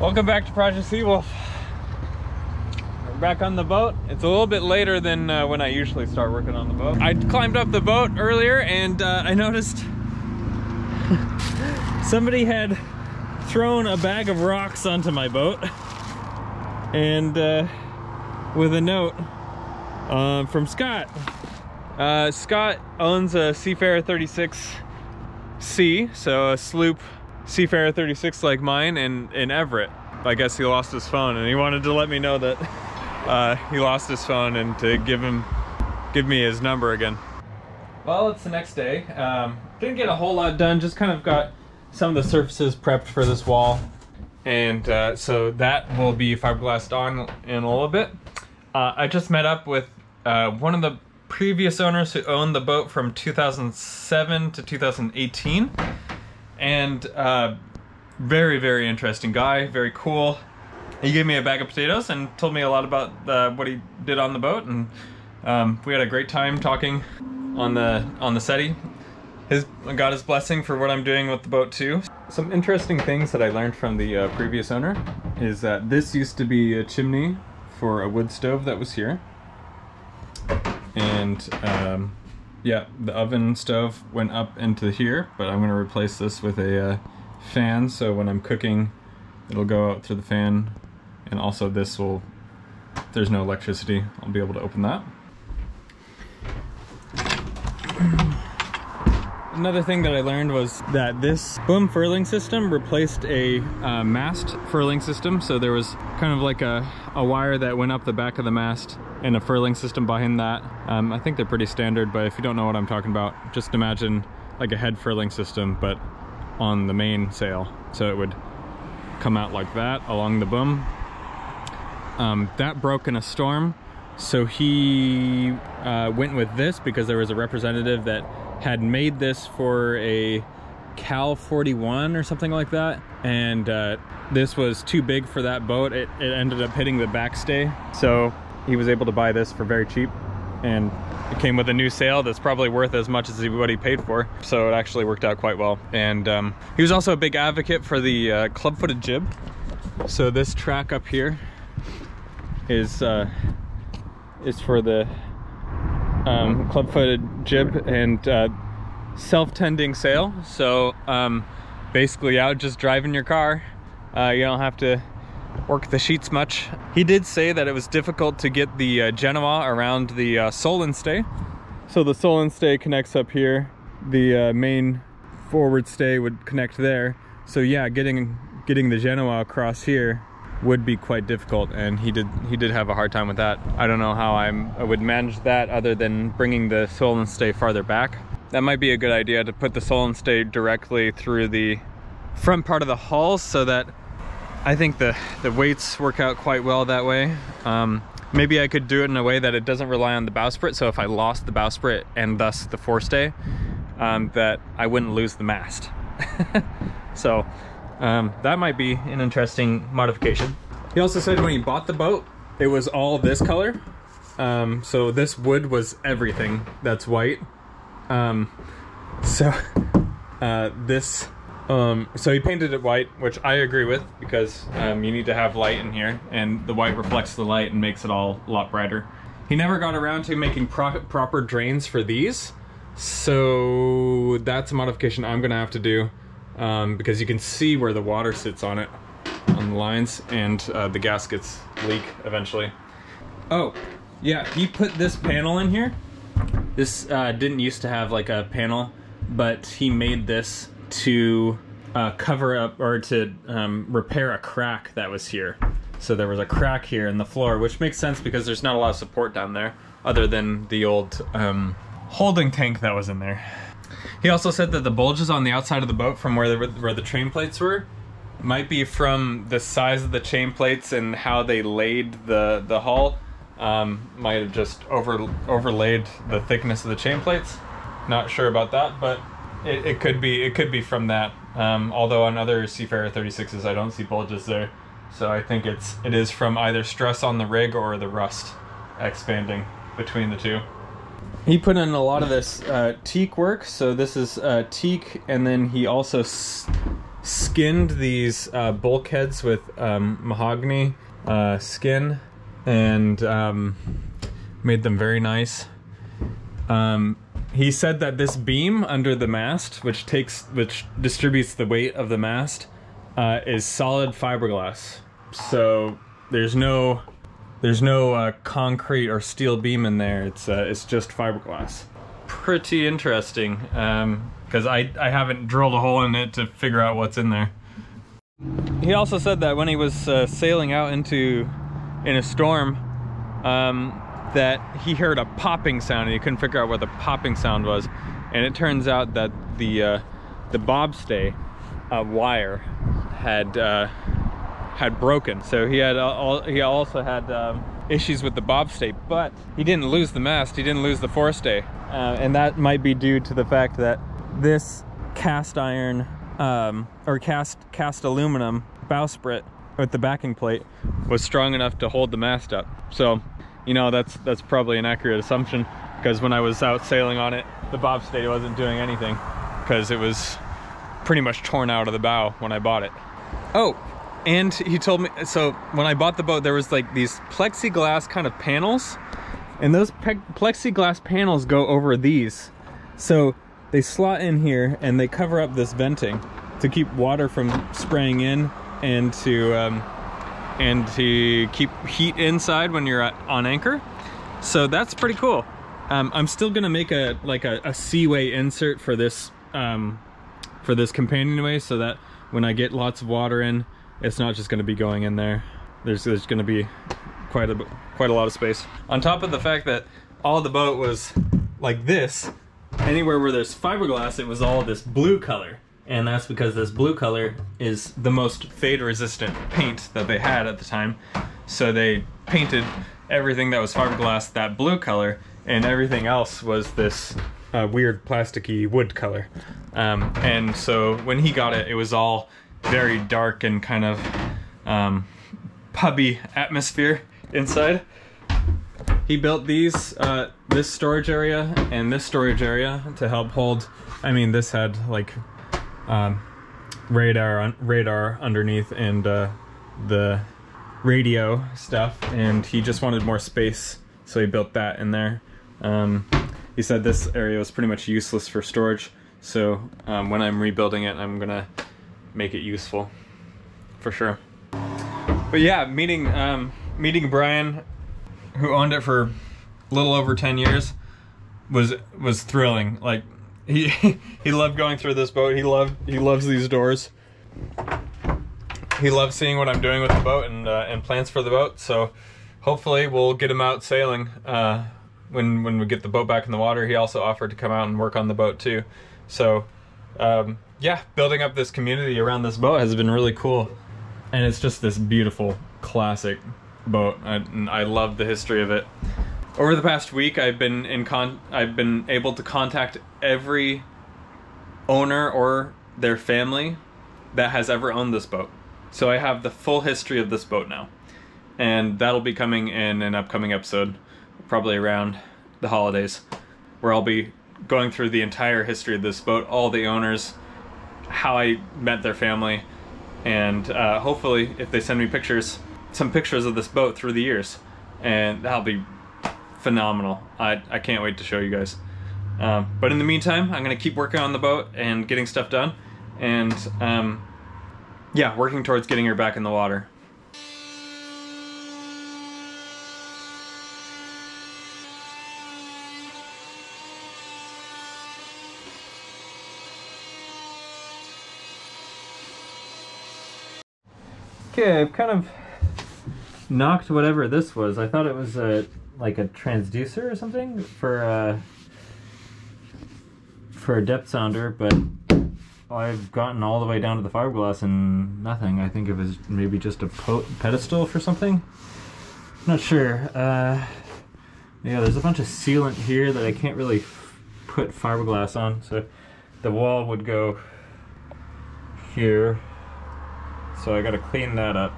Welcome back to Project Seawolf. We're back on the boat. It's a little bit later than when I usually start working on the boat. I climbed up the boat earlier and I noticed somebody had thrown a bag of rocks onto my boat and with a note from Scott. Scott owns a Seafarer 36C, so a sloop Seafarer 36 like mine in Everett. I guess he lost his phone and he wanted to let me know that he lost his phone and to give me his number again. Well, it's the next day. Didn't get a whole lot done, just kind of got some of the surfaces prepped for this wall. And so that will be fiberglassed on in a little bit. I just met up with one of the previous owners who owned the boat from 2007 to 2018. And very, very interesting guy, very cool. He gave me a bag of potatoes and told me a lot about what he did on the boat, and we had a great time talking on the SETI. Got his blessing for what I'm doing with the boat too. Some interesting things that I learned from the previous owner is that this used to be a chimney for a wood stove that was here, and yeah, the oven stove went up into here, but I'm going to replace this with a fan, so when I'm cooking it'll go out through the fan, and also this will, if there's no electricity, I'll be able to open that. Another thing that I learned was that this boom furling system replaced a mast furling system, so there was kind of like a wire that went up the back of the mast and a furling system behind that. I think they're pretty standard, but if you don't know what I'm talking about, just imagine like a head furling system but on the main sail, so it would come out like that along the boom. That broke in a storm, so he went with this because there was a representative that had made this for a Cal 41 or something like that, and this was too big for that boat. It ended up hitting the backstay, so he was able to buy this for very cheap, and it came with a new sail that's probably worth as much as what he paid for, so it actually worked out quite well. And he was also a big advocate for the club-footed jib. So this track up here is for the club-footed jib and self-tending sail. So basically out just driving your car, you don't have to work the sheets much. He did say that it was difficult to get the Genoa around the sole and stay. So the sole and stay connects up here, the main forward stay would connect there. So yeah, getting the Genoa across here would be quite difficult, and he did have a hard time with that. I don't know how I would manage that other than bringing the sole and stay farther back. That might be a good idea, to put the sole and stay directly through the front part of the hull, so that I think the weights work out quite well that way. Maybe I could do it in a way that it doesn't rely on the bowsprit, so if I lost the bowsprit and thus the forestay, that I wouldn't lose the mast. So that might be an interesting modification. He also said when he bought the boat, it was all this color. So this wood was everything that's white. So he painted it white, which I agree with, because you need to have light in here, and the white reflects the light and makes it all a lot brighter. He never got around to making proper drains for these, so that's a modification I'm gonna have to do, because you can see where the water sits on it, on the lines, and the gaskets leak eventually. Oh, yeah, he put this panel in here. This didn't used to have like a panel, but he made this to cover up, or to repair a crack that was here. So there was a crack here in the floor, which makes sense because there's not a lot of support down there other than the old holding tank that was in there. He also said that the bulges on the outside of the boat from where the chain plates were might be from the size of the chain plates and how they laid the hull. Might have just overlaid the thickness of the chain plates. Not sure about that, but it could be from that. Although on other Seafarer 36s I don't see bulges there, so I think it is from either stress on the rig or the rust expanding between the two. He put in a lot of this teak work, so this is teak, and then he also skinned these bulkheads with mahogany skin and made them very nice. He said that this beam under the mast, which distributes the weight of the mast, is solid fiberglass. So there's no concrete or steel beam in there. It's just fiberglass. Pretty interesting, because I haven't drilled a hole in it to figure out what's in there. He also said that when he was sailing out in a storm, that he heard a popping sound and he couldn't figure out what the popping sound was. And it turns out that the bobstay wire had broken. So he also had issues with the bobstay, but he didn't lose the mast, he didn't lose the forestay. And that might be due to the fact that this cast iron or cast aluminum bowsprit with the backing plate was strong enough to hold the mast up. So, you know, that's probably an accurate assumption, because when I was out sailing on it, the bobstay wasn't doing anything because it was pretty much torn out of the bow when I bought it. Oh, and he told me, so when I bought the boat, there was like these plexiglass kind of panels, and those plexiglass panels go over these. So they slot in here and they cover up this venting to keep water from spraying in and to keep heat inside when you're on anchor. So that's pretty cool. I'm still gonna make a seaway insert for this companionway, so that when I get lots of water in, it's not just gonna be going in there. There's gonna be quite a lot of space. On top of the fact that all the boat was like this, anywhere where there's fiberglass, it was all this blue color. And that's because this blue color is the most fade resistant paint that they had at the time. So they painted everything that was fiberglass that blue color, and everything else was this weird plasticky wood color. And so when he got it, it was all very dark and kind of pubby atmosphere inside. He built these, this storage area and this storage area to help hold, I mean, this had like radar underneath and the radio stuff, and he just wanted more space, so he built that in there. He said this area was pretty much useless for storage, so when I'm rebuilding it, I'm gonna make it useful for sure. But yeah, meeting Brian, who owned it for a little over 10 years, was thrilling. Like, he loved going through this boat. He loves these doors. He loves seeing what I'm doing with the boat and plans for the boat. So hopefully we'll get him out sailing when we get the boat back in the water. He also offered to come out and work on the boat too. So yeah, building up this community around this boat has been really cool, and it's just this beautiful classic boat. I love the history of it. Over the past week, I've been able to contact every owner or their family that has ever owned this boat. So I have the full history of this boat now, and that'll be coming in an upcoming episode, probably around the holidays, where I'll be going through the entire history of this boat, all the owners, how I met their family, and hopefully if they send me pictures, some pictures of this boat through the years, and that'll be phenomenal. I can't wait to show you guys. But in the meantime, I'm gonna keep working on the boat and getting stuff done, and yeah, working towards getting her back in the water. Okay, I've kind of knocked whatever this was. I thought it was like a transducer or something for a depth sounder, but I've gotten all the way down to the fiberglass and nothing. I think it was maybe just a pedestal for something. Not sure. Yeah, there's a bunch of sealant here that I can't really put fiberglass on, so the wall would go here. So I gotta clean that up.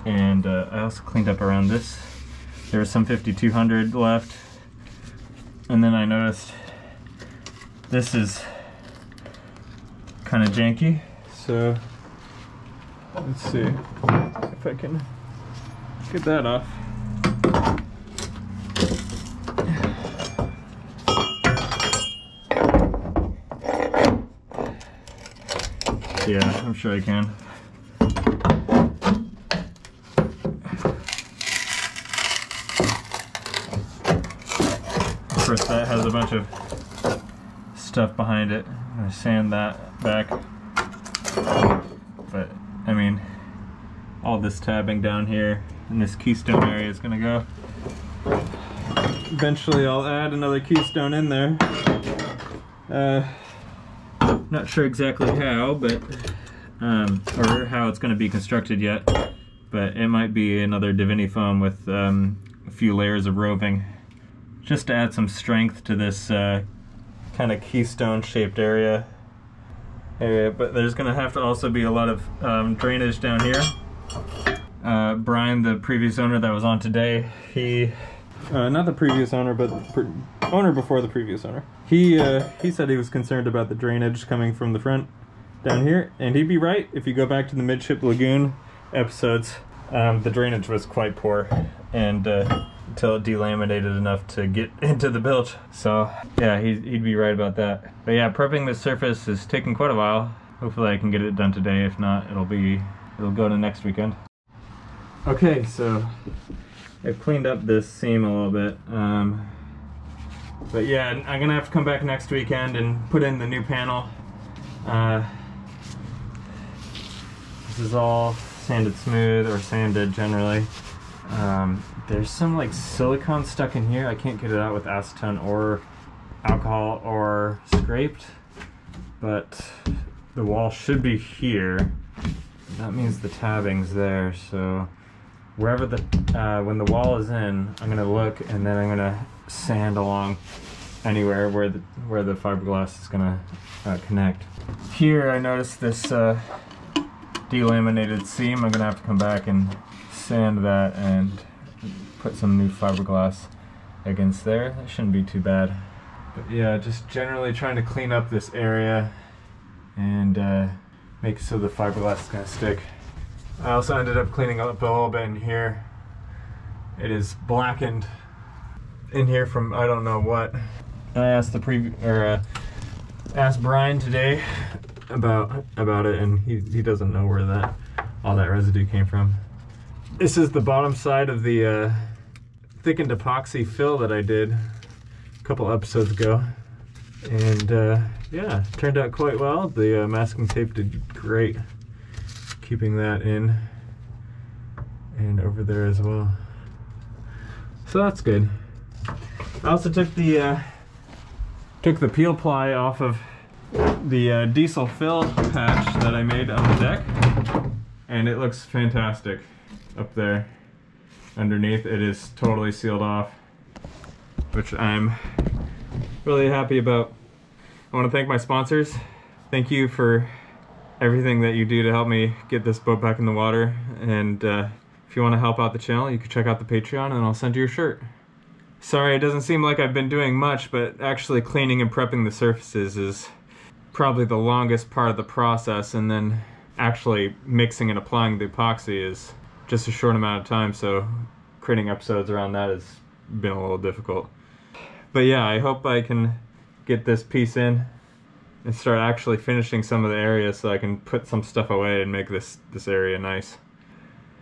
And I also cleaned up around this. There was some 5200 left. And then I noticed this is kind of janky. So let's see if I can get that off. Yeah, I'm sure I can. Of course, that has a bunch of stuff behind it. I'm gonna sand that back. But, I mean, all this tabbing down here in this keystone area is gonna go. Eventually I'll add another keystone in there. Not sure exactly how, but or how it's going to be constructed yet, but it might be another Divini foam with a few layers of roving, just to add some strength to this kind of keystone shaped area. But there's going to have to also be a lot of drainage down here. Brian, the previous owner that was on today, he not the previous owner, but the owner before the previous owner. He said he was concerned about the drainage coming from the front down here, and he'd be right. If you go back to the Midship Lagoon episodes, the drainage was quite poor, and until it delaminated enough to get into the bilge. So yeah, he'd be right about that. But yeah, prepping the surface is taking quite a while. Hopefully I can get it done today. If not, it'll go to next weekend. Okay, so I've cleaned up this seam a little bit, but yeah, I'm gonna have to come back next weekend and put in the new panel. This is all sanded smooth, or sanded generally. There's some like silicone stuck in here. I can't get it out with acetone or alcohol or scraped, but the wall should be here. That means the tabbing's there, so wherever the when the wall is in, I'm gonna look, and then I'm gonna sand along anywhere where the fiberglass is gonna connect. Here I noticed this delaminated seam. I'm gonna have to come back and sand that and put some new fiberglass against there. That shouldn't be too bad. But yeah, just generally trying to clean up this area and make it so the fiberglass is gonna stick. I also ended up cleaning up a little bit in here. It is blackened in here from I don't know what. I asked asked Brian today about it, and he doesn't know where all that residue came from. This is the bottom side of the thickened epoxy fill that I did a couple episodes ago, and yeah, turned out quite well. The masking tape did great keeping that in, and over there as well. So that's good. I also took the peel ply off of the diesel fill patch that I made on the deck, and it looks fantastic up there underneath. It is totally sealed off, which I'm really happy about. I want to thank my sponsors. Thank you for everything that you do to help me get this boat back in the water, and if you want to help out the channel, you can check out the Patreon and I'll send you a shirt. Sorry, it doesn't seem like I've been doing much, but actually cleaning and prepping the surfaces is probably the longest part of the process, and then actually mixing and applying the epoxy is just a short amount of time, so creating episodes around that has been a little difficult. But yeah, I hope I can get this piece in and start actually finishing some of the areas so I can put some stuff away and make this area nice.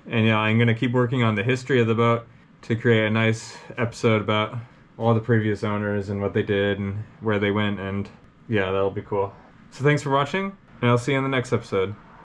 And yeah, I'm gonna keep working on the history of the boat to create a nice episode about all the previous owners and what they did and where they went, and yeah, that'll be cool. So thanks for watching, and I'll see you in the next episode.